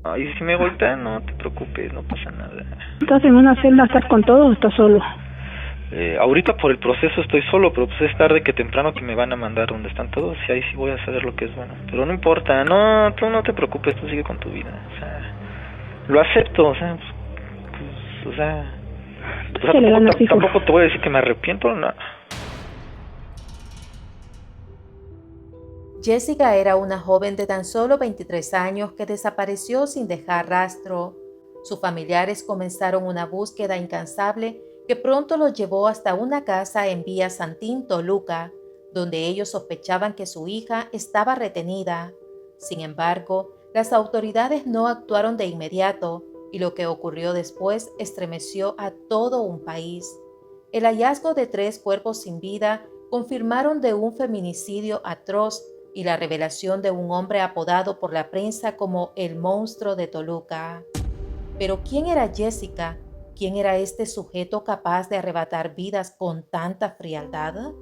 Y si me golpean, no te preocupes, no pasa nada. ¿Estás en una celda, estás con todos o estás solo? Ahorita por el proceso estoy solo, pero pues es tarde que temprano que me van a mandar donde están todos y ahí sí voy a saber lo que es bueno. Pero no importa, no, tú no te preocupes, tú sigue con tu vida, o sea, lo acepto, o sea, tampoco te voy a decir que me arrepiento, no. Jessica era una joven de tan solo 23 años que desapareció sin dejar rastro. Sus familiares comenzaron una búsqueda incansable que pronto los llevó hasta una casa en Villa Santín, Toluca, donde ellos sospechaban que su hija estaba retenida. Sin embargo, las autoridades no actuaron de inmediato y lo que ocurrió después estremeció a todo un país. El hallazgo de 3 cuerpos sin vida confirmaron de un feminicidio atroz y la revelación de un hombre apodado por la prensa como el monstruo de Toluca. Pero ¿quién era Jessica? ¿Quién era este sujeto capaz de arrebatar vidas con tanta frialdad?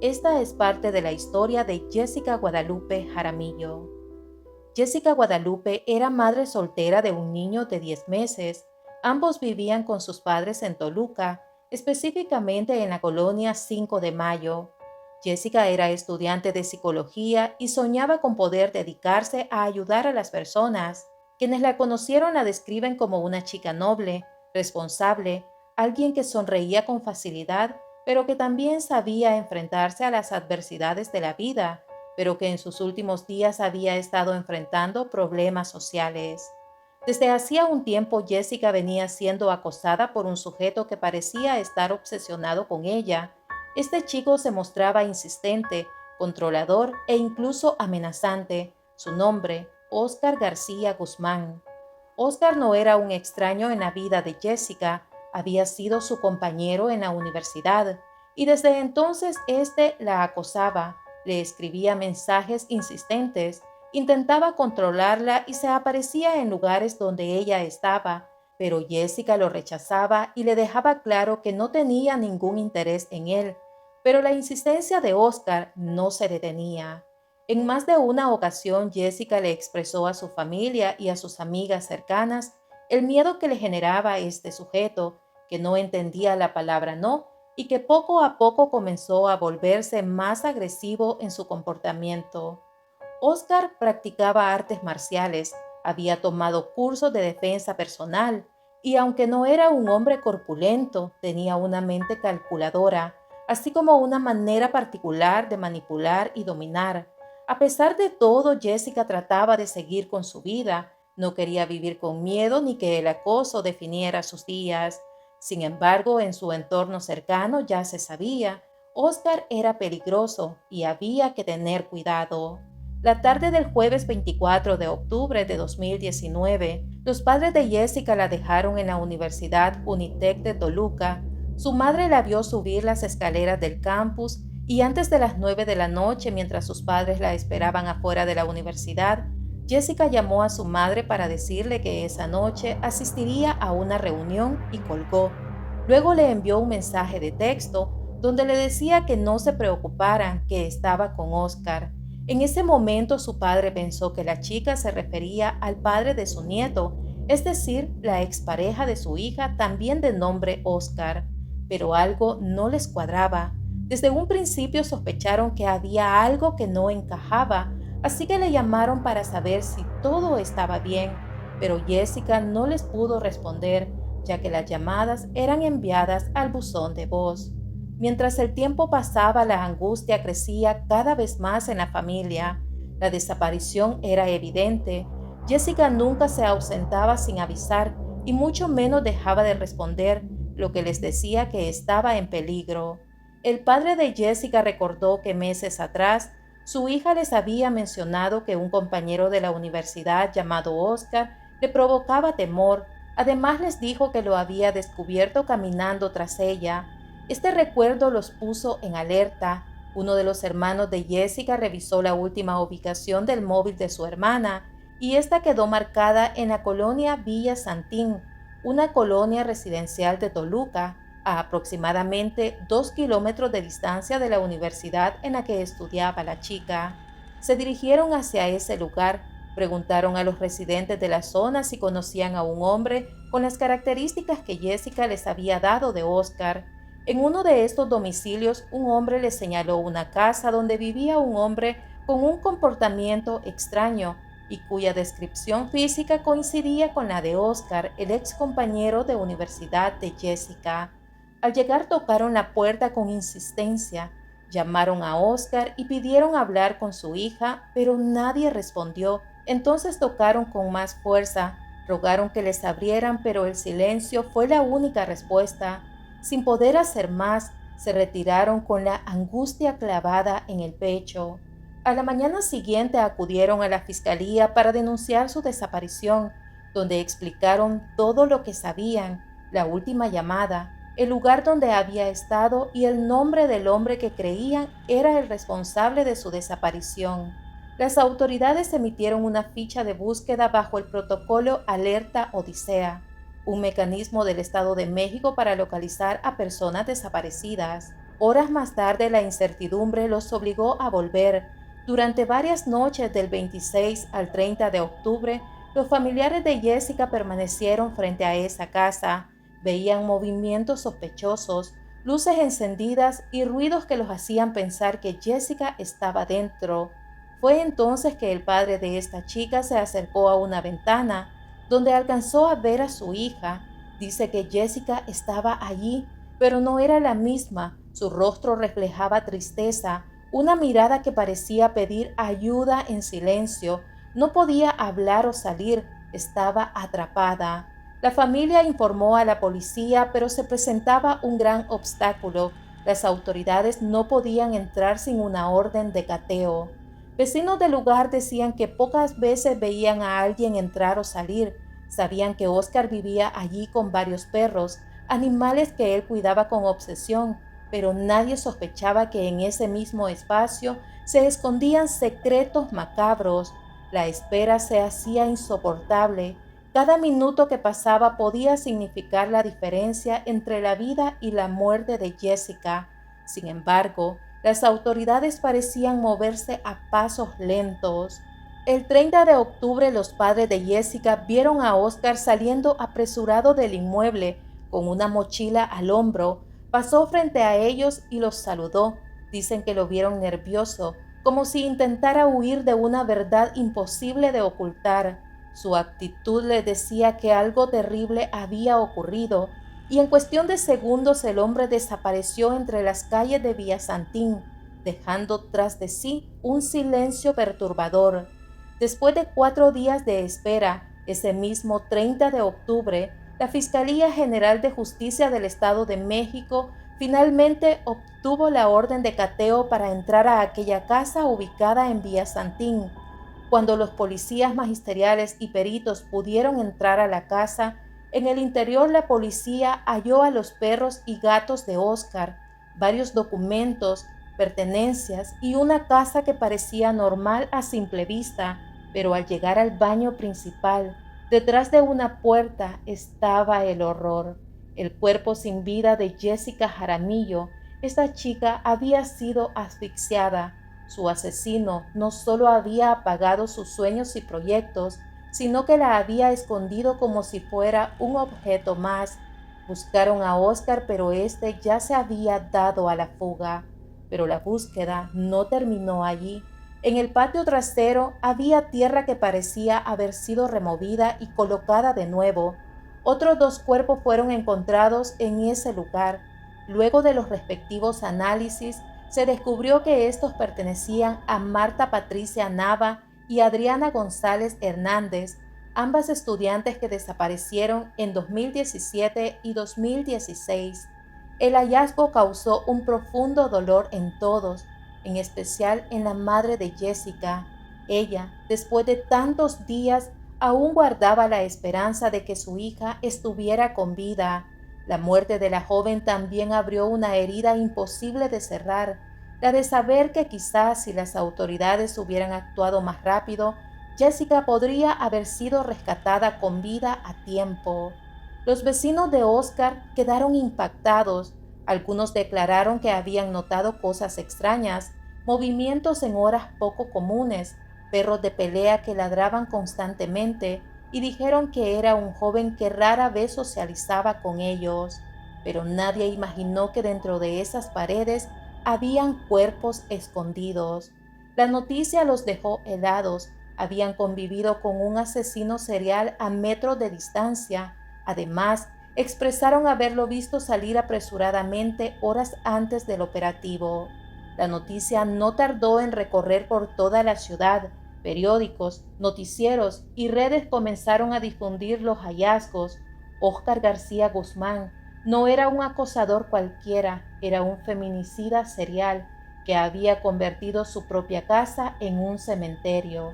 Esta es parte de la historia de Jessica Guadalupe Jaramillo. Jessica Guadalupe era madre soltera de un niño de 10 meses. Ambos vivían con sus padres en Toluca, específicamente en la colonia 5 de Mayo. Jessica era estudiante de psicología y soñaba con poder dedicarse a ayudar a las personas. Quienes la conocieron la describen como una chica noble, responsable, alguien que sonreía con facilidad, pero que también sabía enfrentarse a las adversidades de la vida, pero que en sus últimos días había estado enfrentando problemas sociales. Desde hacía un tiempo Jessica venía siendo acosada por un sujeto que parecía estar obsesionado con ella. Este chico se mostraba insistente, controlador e incluso amenazante. Su nombre, Óscar García Guzmán. Óscar no era un extraño en la vida de Jessica, había sido su compañero en la universidad y desde entonces éste la acosaba, le escribía mensajes insistentes, intentaba controlarla y se aparecía en lugares donde ella estaba, pero Jessica lo rechazaba y le dejaba claro que no tenía ningún interés en él. Pero la insistencia de Óscar no se detenía. En más de una ocasión, Jessica le expresó a su familia y a sus amigas cercanas el miedo que le generaba este sujeto, que no entendía la palabra no y que poco a poco comenzó a volverse más agresivo en su comportamiento. Óscar practicaba artes marciales, había tomado cursos de defensa personal y aunque no era un hombre corpulento, tenía una mente calculadora, así como una manera particular de manipular y dominar. A pesar de todo, Jessica trataba de seguir con su vida, no quería vivir con miedo ni que el acoso definiera sus días. Sin embargo, en su entorno cercano ya se sabía, Óscar era peligroso y había que tener cuidado. La tarde del jueves 24 de octubre de 2019, los padres de Jessica la dejaron en la Universidad Unitec de Toluca. Su madre la vio subir las escaleras del campus y antes de las 9 de la noche, mientras sus padres la esperaban afuera de la universidad, Jessica llamó a su madre para decirle que esa noche asistiría a una reunión y colgó. Luego le envió un mensaje de texto donde le decía que no se preocuparan, que estaba con Óscar. En ese momento su padre pensó que la chica se refería al padre de su nieto, es decir, la expareja de su hija, también de nombre Óscar. Pero algo no les cuadraba. Desde un principio sospecharon que había algo que no encajaba, así que le llamaron para saber si todo estaba bien, pero Jessica no les pudo responder, ya que las llamadas eran enviadas al buzón de voz. Mientras el tiempo pasaba, la angustia crecía cada vez más en la familia. La desaparición era evidente. Jessica nunca se ausentaba sin avisar y mucho menos dejaba de responder, lo que les decía que estaba en peligro. El padre de Jessica recordó que meses atrás su hija les había mencionado que un compañero de la universidad llamado Óscar le provocaba temor. Además les dijo que lo había descubierto caminando tras ella. Este recuerdo los puso en alerta. Uno de los hermanos de Jessica revisó la última ubicación del móvil de su hermana y esta quedó marcada en la colonia Villa Santín, una colonia residencial de Toluca, a aproximadamente 2 kilómetros de distancia de la universidad en la que estudiaba la chica. Se dirigieron hacia ese lugar, Preguntaron a los residentes de la zona si conocían a un hombre con las características que Jessica les había dado de Oscar. En uno de estos domicilios, un hombre les señaló una casa donde vivía un hombre con un comportamiento extraño y cuya descripción física coincidía con la de Oscar, el ex compañero de universidad de Jessica. Al llegar tocaron la puerta con insistencia, llamaron a Oscar y pidieron hablar con su hija, pero nadie respondió. Entonces tocaron con más fuerza, rogaron que les abrieran, pero el silencio fue la única respuesta. Sin poder hacer más, se retiraron con la angustia clavada en el pecho. A la mañana siguiente acudieron a la fiscalía para denunciar su desaparición, donde explicaron todo lo que sabían, la última llamada, el lugar donde había estado y el nombre del hombre que creían era el responsable de su desaparición. Las autoridades emitieron una ficha de búsqueda bajo el protocolo Alerta Odisea, un mecanismo del Estado de México para localizar a personas desaparecidas. Horas más tarde, la incertidumbre los obligó a volver. Durante varias noches del 26 al 30 de octubre, los familiares de Jessica permanecieron frente a esa casa. Veían movimientos sospechosos, luces encendidas y ruidos que los hacían pensar que Jessica estaba dentro. Fue entonces que el padre de esta chica se acercó a una ventana, donde alcanzó a ver a su hija. Dice que Jessica estaba allí, pero no era la misma. Su rostro reflejaba tristeza, una mirada que parecía pedir ayuda en silencio. No podía hablar o salir, estaba atrapada. La familia informó a la policía, pero se presentaba un gran obstáculo. Las autoridades no podían entrar sin una orden de cateo. Vecinos del lugar decían que pocas veces veían a alguien entrar o salir. Sabían que Oscar vivía allí con varios perros, animales que él cuidaba con obsesión, pero nadie sospechaba que en ese mismo espacio se escondían secretos macabros. La espera se hacía insoportable. Cada minuto que pasaba podía significar la diferencia entre la vida y la muerte de Jessica. Sin embargo, las autoridades parecían moverse a pasos lentos. El 30 de octubre los padres de Jessica vieron a Oscar saliendo apresurado del inmueble con una mochila al hombro. Pasó frente a ellos y los saludó. Dicen que lo vieron nervioso, como si intentara huir de una verdad imposible de ocultar. Su actitud les decía que algo terrible había ocurrido, y en cuestión de segundos el hombre desapareció entre las calles de Villasantín, dejando tras de sí un silencio perturbador. Después de 4 días de espera, ese mismo 30 de octubre, la Fiscalía General de Justicia del Estado de México finalmente obtuvo la orden de cateo para entrar a aquella casa ubicada en Villasantín. Cuando los policías magisteriales y peritos pudieron entrar a la casa, en el interior la policía halló a los perros y gatos de Oscar, varios documentos, pertenencias y una casa que parecía normal a simple vista, pero al llegar al baño principal, detrás de una puerta estaba el horror. El cuerpo sin vida de Jessica Jaramillo. Esta chica había sido asfixiada. Su asesino no solo había apagado sus sueños y proyectos, sino que la había escondido como si fuera un objeto más. Buscaron a Oscar, pero este ya se había dado a la fuga. Pero la búsqueda no terminó allí. En el patio trasero había tierra que parecía haber sido removida y colocada de nuevo. Otros 2 cuerpos fueron encontrados en ese lugar. Luego de los respectivos análisis, se descubrió que estos pertenecían a Marta Patricia Nava y Adriana González Hernández, ambas estudiantes que desaparecieron en 2017 y 2016. El hallazgo causó un profundo dolor en todos, en especial en la madre de Jessica. Ella, después de tantos días, aún guardaba la esperanza de que su hija estuviera con vida. La muerte de la joven también abrió una herida imposible de cerrar, la de saber que quizás si las autoridades hubieran actuado más rápido, Jessica podría haber sido rescatada con vida a tiempo. Los vecinos de Oscar quedaron impactados. Algunos declararon que habían notado cosas extrañas, movimientos en horas poco comunes. perros de pelea que ladraban constantemente y dijeron que era un joven que rara vez socializaba con ellos, pero nadie imaginó que dentro de esas paredes habían cuerpos escondidos. La noticia los dejó helados. Habían convivido con un asesino serial a metros de distancia. Además, expresaron haberlo visto salir apresuradamente horas antes del operativo. La noticia no tardó en recorrer por toda la ciudad. Periódicos, noticieros y redes comenzaron a difundir los hallazgos. Óscar García Guzmán no era un acosador cualquiera, era un feminicida serial que había convertido su propia casa en un cementerio.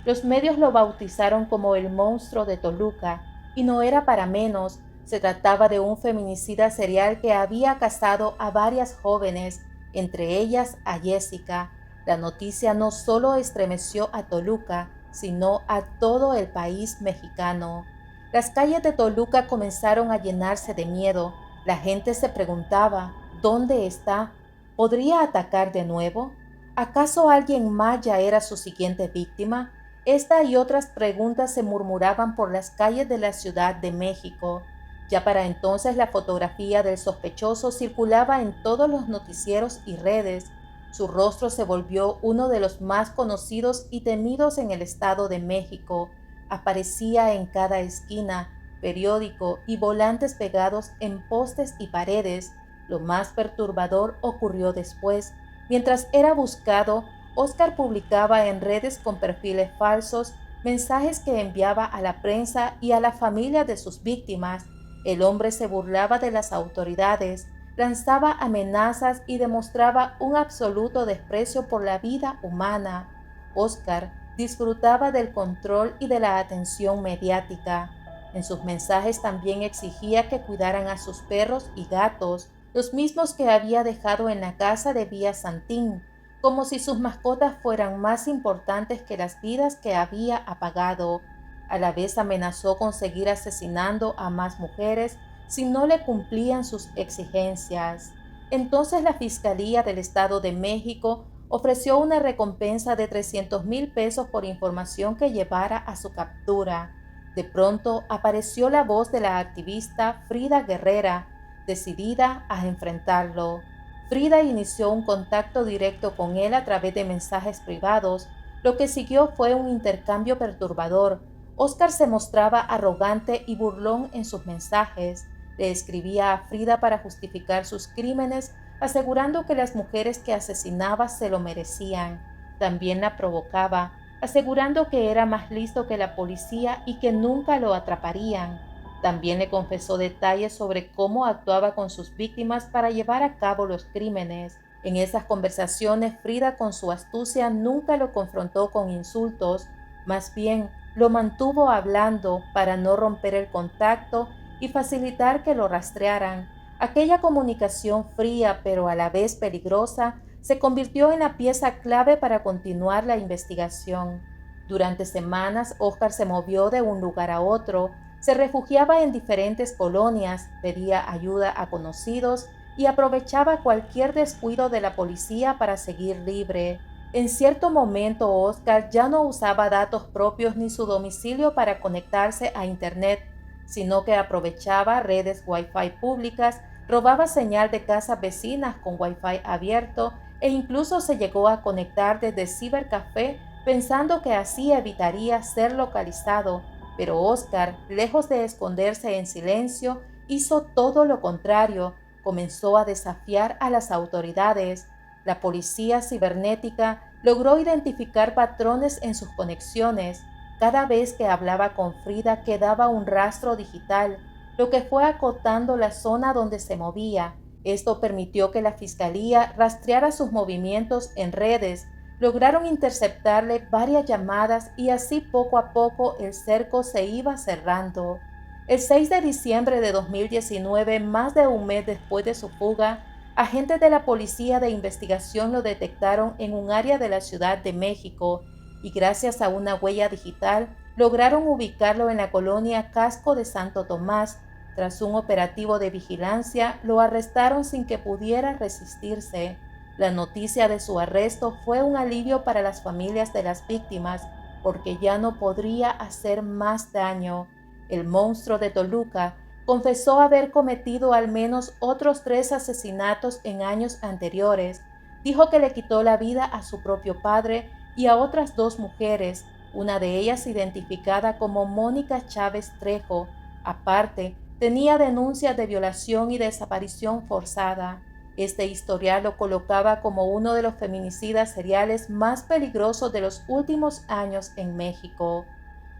Los medios lo bautizaron como el monstruo de Toluca, y no era para menos. Se trataba de un feminicida serial que había casado a varias jóvenes, entre ellas a Jessica. La noticia no solo estremeció a Toluca, sino a todo el país mexicano. Las calles de Toluca comenzaron a llenarse de miedo. La gente se preguntaba, ¿dónde está? ¿Podría atacar de nuevo? ¿Acaso alguien más ya era su siguiente víctima? Esta y otras preguntas se murmuraban por las calles de la Ciudad de México. Ya para entonces la fotografía del sospechoso circulaba en todos los noticieros y redes. Su rostro se volvió uno de los más conocidos y temidos en el Estado de México. Aparecía en cada esquina, periódico y volantes pegados en postes y paredes. Lo más perturbador ocurrió después. Mientras era buscado, Óscar publicaba en redes con perfiles falsos mensajes que enviaba a la prensa y a la familia de sus víctimas. El hombre se burlaba de las autoridades, lanzaba amenazas y demostraba un absoluto desprecio por la vida humana. Óscar disfrutaba del control y de la atención mediática. En sus mensajes también exigía que cuidaran a sus perros y gatos, los mismos que había dejado en la casa de Villa Santín, como si sus mascotas fueran más importantes que las vidas que había apagado. A la vez amenazó con seguir asesinando a más mujeres si no le cumplían sus exigencias. Entonces la Fiscalía del Estado de México ofreció una recompensa de 300,000 pesos por información que llevara a su captura. De pronto apareció la voz de la activista Frida Guerrera, decidida a enfrentarlo. Frida inició un contacto directo con él a través de mensajes privados. Lo que siguió fue un intercambio perturbador. Óscar se mostraba arrogante y burlón en sus mensajes. Le escribía a Frida para justificar sus crímenes, asegurando que las mujeres que asesinaba se lo merecían. También la provocaba, asegurando que era más listo que la policía y que nunca lo atraparían. También le confesó detalles sobre cómo actuaba con sus víctimas para llevar a cabo los crímenes. En esas conversaciones, Frida, con su astucia, nunca lo confrontó con insultos, más bien lo mantuvo hablando para no romper el contacto y facilitar que lo rastrearan. Aquella comunicación fría pero a la vez peligrosa se convirtió en la pieza clave para continuar la investigación. Durante semanas, Óscar se movió de un lugar a otro, se refugiaba en diferentes colonias, pedía ayuda a conocidos y aprovechaba cualquier descuido de la policía para seguir libre. En cierto momento, Óscar ya no usaba datos propios ni su domicilio para conectarse a Internet, sino que aprovechaba redes Wi-Fi públicas, robaba señal de casas vecinas con Wi-Fi abierto e incluso se llegó a conectar desde cibercafé pensando que así evitaría ser localizado. Pero Óscar, lejos de esconderse en silencio, hizo todo lo contrario. Comenzó a desafiar a las autoridades. La policía cibernética logró identificar patrones en sus conexiones. Cada vez que hablaba con Frida quedaba un rastro digital, lo que fue acotando la zona donde se movía. Esto permitió que la fiscalía rastreara sus movimientos en redes. Lograron interceptarle varias llamadas y así poco a poco el cerco se iba cerrando. El 6 de diciembre de 2019, más de un mes después de su fuga, agentes de la Policía de Investigación lo detectaron en un área de la Ciudad de México y gracias a una huella digital lograron ubicarlo en la colonia Casco de Santo Tomás. Tras un operativo de vigilancia, lo arrestaron sin que pudiera resistirse. La noticia de su arresto fue un alivio para las familias de las víctimas porque ya no podría hacer más daño. El monstruo de Toluca confesó haber cometido al menos otros 3 asesinatos en años anteriores. Dijo que le quitó la vida a su propio padre y a otras 2 mujeres, una de ellas identificada como Mónica Chávez Trejo. Aparte, tenía denuncias de violación y desaparición forzada. Este historial lo colocaba como uno de los feminicidas seriales más peligrosos de los últimos años en México.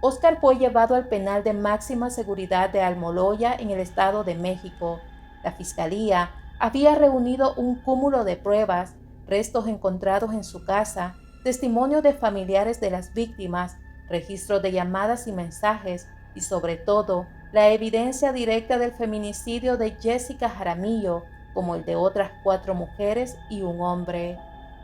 Óscar fue llevado al penal de máxima seguridad de Almoloya en el Estado de México. La fiscalía había reunido un cúmulo de pruebas, restos encontrados en su casa, testimonios de familiares de las víctimas, registros de llamadas y mensajes y sobre todo la evidencia directa del feminicidio de Jessica Jaramillo, como el de otras 4 mujeres y un hombre.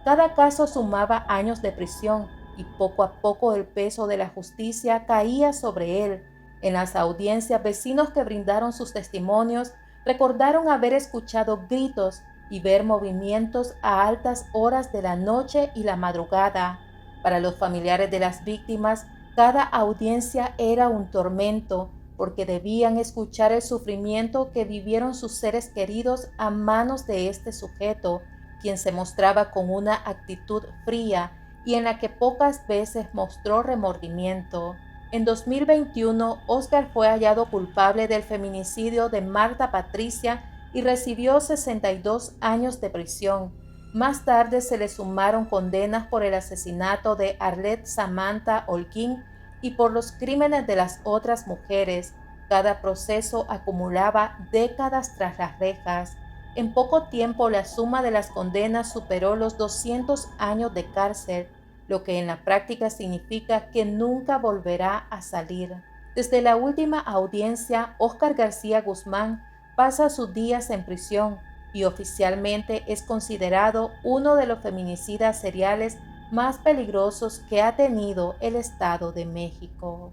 Cada caso sumaba años de prisión y poco a poco el peso de la justicia caía sobre él. En las audiencias, vecinos que brindaron sus testimonios recordaron haber escuchado gritos y ver movimientos a altas horas de la noche y la madrugada. Para los familiares de las víctimas, cada audiencia era un tormento, porque debían escuchar el sufrimiento que vivieron sus seres queridos a manos de este sujeto, quien se mostraba con una actitud fría y en la que pocas veces mostró remordimiento. En 2021, Óscar fue hallado culpable del feminicidio de Marta Patricia y recibió 62 años de prisión. Más tarde se le sumaron condenas por el asesinato de Arlette Samantha Holguín y por los crímenes de las otras mujeres. Cada proceso acumulaba décadas tras las rejas. En poco tiempo la suma de las condenas superó los 200 años de cárcel, lo que en la práctica significa que nunca volverá a salir. Desde la última audiencia, Óscar García Guzmán pasa sus días en prisión y oficialmente es considerado uno de los feminicidas seriales más peligrosos que ha tenido el Estado de México.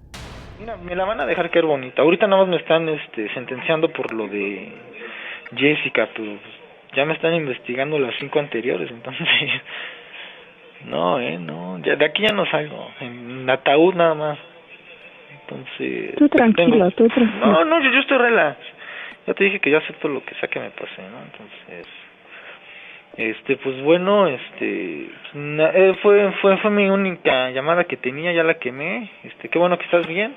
Mira, me la van a dejar caer bonita. Ahorita nada más me están sentenciando por lo de Jessica, pero ya me están investigando las 5 anteriores, entonces no, ya de aquí ya no salgo, en ataúd nada más. Entonces tú tranquilo. No, yo estoy relax. Ya te dije que yo acepto lo que sea que me pase, ¿no? Entonces pues bueno, fue mi única llamada que tenía, ya la quemé. Qué bueno que estás bien.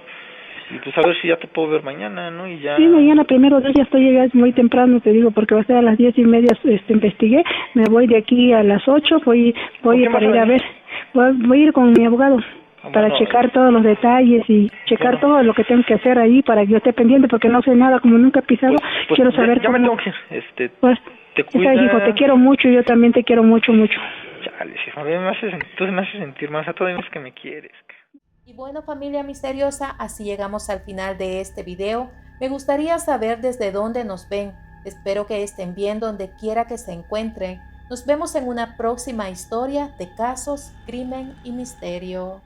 Y pues a ver si ya te puedo ver mañana, ¿no? Y ya. Sí, mañana primero Dios, ya estoy llegando muy temprano, te digo, porque va a ser a las 10:30, investigué, me voy de aquí a las 8, voy para ir a ver, voy a ir con mi abogado para checar todos los detalles y checar todo lo que tengo que hacer ahí para que yo esté pendiente, porque no sé nada, como nunca he pisado, quiero saber ya cómo. me tengo que pues, te cuidas. Hijo, te quiero mucho, yo también te quiero mucho. Chale, hijo, a mí tú me haces sentir más, a todos los que me quieres. Y bueno, familia misteriosa, así llegamos al final de este video. Me gustaría saber desde dónde nos ven. Espero que estén bien donde quiera que se encuentren. Nos vemos en una próxima historia de casos, crimen y misterio.